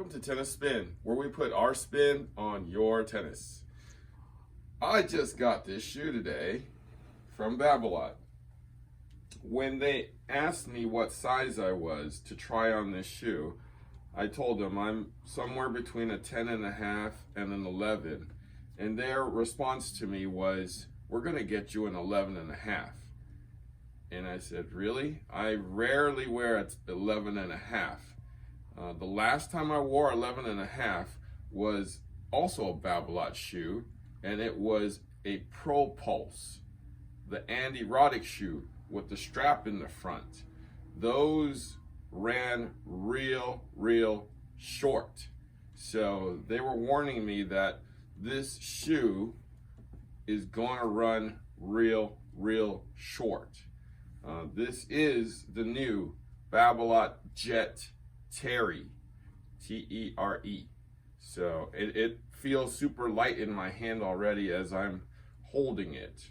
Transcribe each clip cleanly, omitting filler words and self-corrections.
Welcome to Tennis Spin, where we put our spin on your tennis. I just got this shoe today from Babolat. When they asked me what size I was to try on this shoe, I told them I'm somewhere between a 10.5 and an 11. And their response to me was, we're gonna get you an 11.5. And I said, really? I rarely wear 11.5. The last time I wore 11.5 was also a Babolat shoe, and it was a Pro Pulse, the Andy Roddick shoe with the strap in the front. Those ran real short. So they were warning me that this shoe is going to run real short. This is the new Babolat Jet Tere, T-E-R-E. So it feels super light in my hand already as I'm holding it.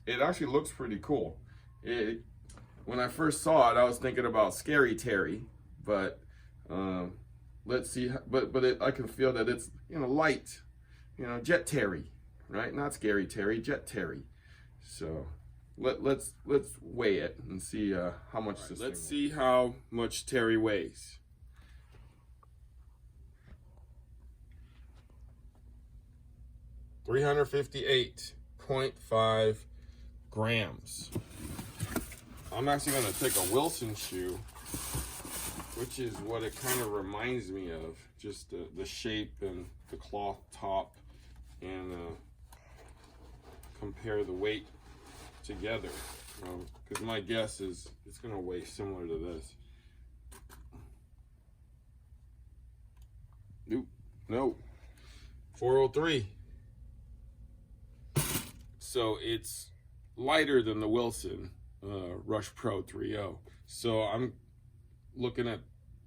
It actually looks pretty cool. When I first saw it, I was thinking about Scary Terry, but let's see. I can feel that it's light, Jet Terry, right? Not Scary Terry, Jet Terry. So let's weigh it and see how much this. Let's see how much Terry weighs. $358.5 grams. I'm actually going to take a Wilson shoe, which is what it kind of reminds me of, just the shape and the cloth top, and compare the weight together, because my guess is it's going to weigh similar to this. Nope, 403. So it's lighter than the Wilson Rush Pro 3.0. So I'm looking at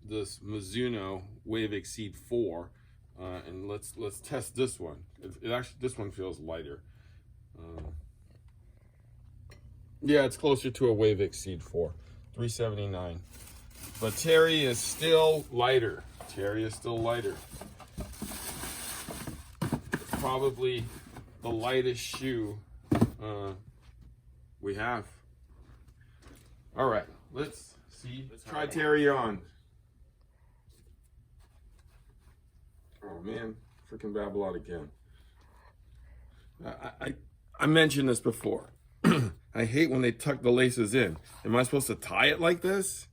this Mizuno Wave Exceed 4, and let's test this one. It actually, this one feels lighter. Yeah, it's closer to a Wave Exceed 4, 379. But Terry is still lighter. It's probably the lightest shoe we have. All right, let's see. Let's try Terry on. Oh man, freaking Babolat again. I mentioned this before. I hate when they tuck the laces in. Am I supposed to tie it like this?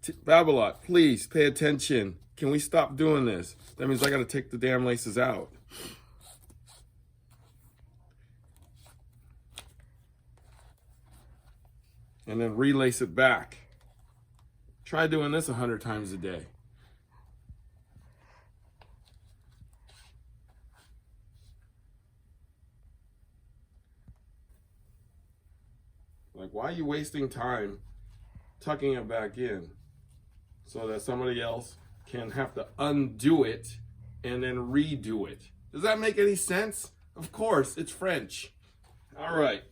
Babolat, please pay attention. Can we stop doing this? That means I gotta take the damn laces out. And then relace it back. Try doing this 100 times a day. Like, why are you wasting time tucking it back in so that somebody else can have to undo it and then redo it? Does that make any sense? Of course, it's French. All right.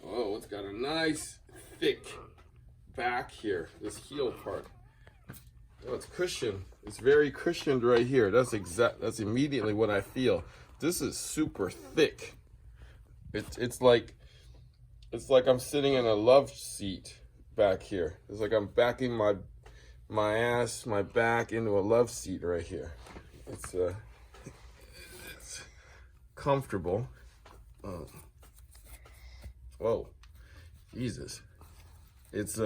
Oh, it's got a nice thick back here, this heel part. Oh, it's cushioned. It's very cushioned right here. That's immediately what I feel. This is super thick. It's like I'm sitting in a love seat back here. It's like I'm backing my ass, my back into a love seat right here. It's comfortable. Whoa, Jesus. It's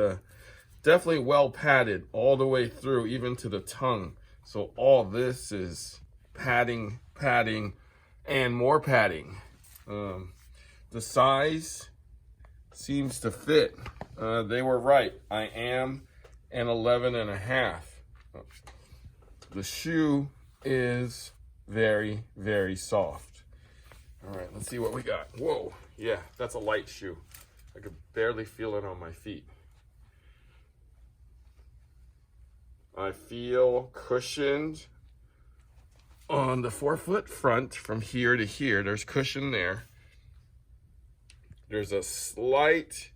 definitely well padded all the way through, even to the tongue. So all this is padding, and more padding. The size seems to fit. They were right. I am an 11.5. The shoe is very soft. All right, let's see what we got. Whoa, yeah, that's a light shoe. I could barely feel it on my feet. I feel cushioned on the forefoot front from here to here. There's cushion there. There's a slight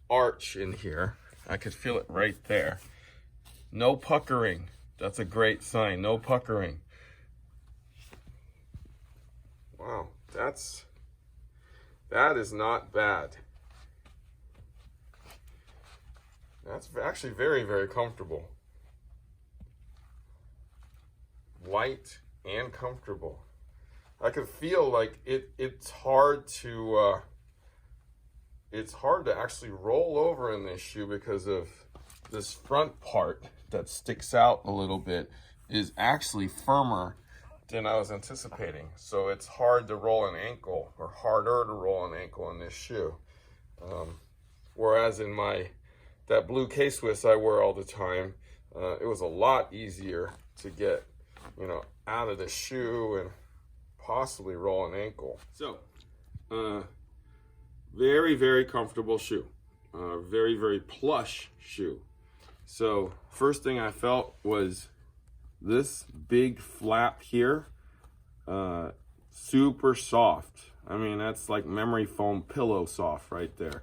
arch in here. I could feel it right there. No puckering. That's a great sign. No puckering. Wow, that is not bad. That's actually very, very comfortable. Light and comfortable. I can feel like it's hard to actually roll over in this shoe because of this front part that sticks out a little bit is actually firmer than I was anticipating. So it's hard to roll an ankle, or harder to roll an ankle in this shoe. Whereas in that blue K-Swiss I wear all the time, it was a lot easier to get, out of the shoe and possibly roll an ankle. So, very, very comfortable shoe. Very, very plush shoe. So, first thing I felt was this big flap here, super soft. I mean, that's like memory foam pillow soft right there.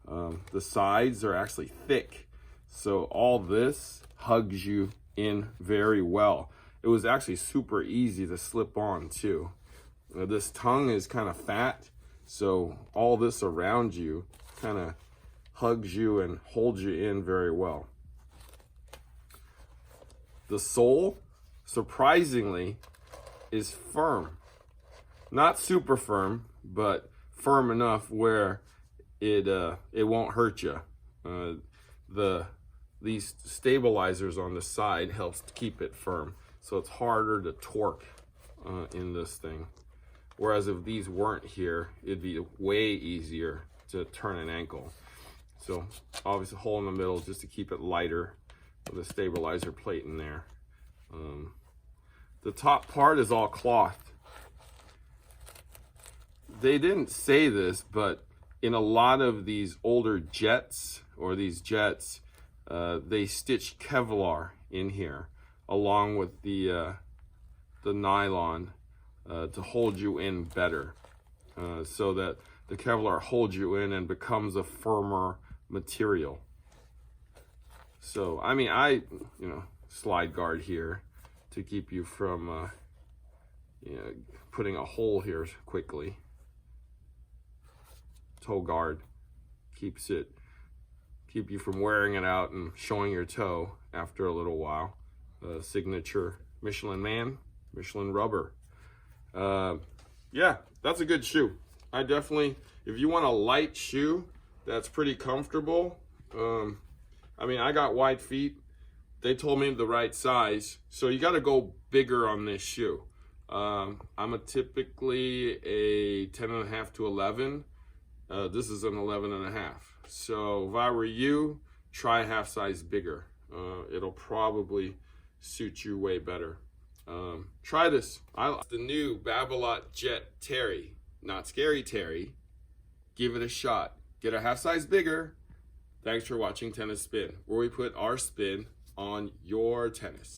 The sides are actually thick, so all this hugs you in very well. It was actually super easy to slip on too. This tongue is kind of fat, so all this around you kind of hugs you and holds you in very well. The sole, surprisingly, is firm. Not super firm, but firm enough where it won't hurt you. These stabilizers on the side helps to keep it firm, so it's harder to torque in this thing. Whereas if these weren't here, it'd be way easier to turn an ankle. So obviously a hole in the middle just to keep it lighter with a stabilizer plate in there. The top part is all cloth. They didn't say this, but in a lot of these older jets, they stitched Kevlar in here along with the nylon to hold you in better, so that the Kevlar holds you in and becomes a firmer material. So, I mean, slide guard here to keep you from putting a hole here quickly. Toe guard keep you from wearing it out and showing your toe after a little while. Signature Michelin Man, Michelin rubber. Yeah, that's a good shoe. I definitely, if you want a light shoe that's pretty comfortable, I mean, I got wide feet. They told me the right size, so you got to go bigger on this shoe. I'm typically a 10.5 to 11. This is an 11.5. So if I were you, try half size bigger. It'll probably suit you way better. Try this. I like the new Babolat Jet Tere. Not scary Tere. Give it a shot. Get a half size bigger. Thanks for watching Tennis Spin, where we put our spin on your tennis.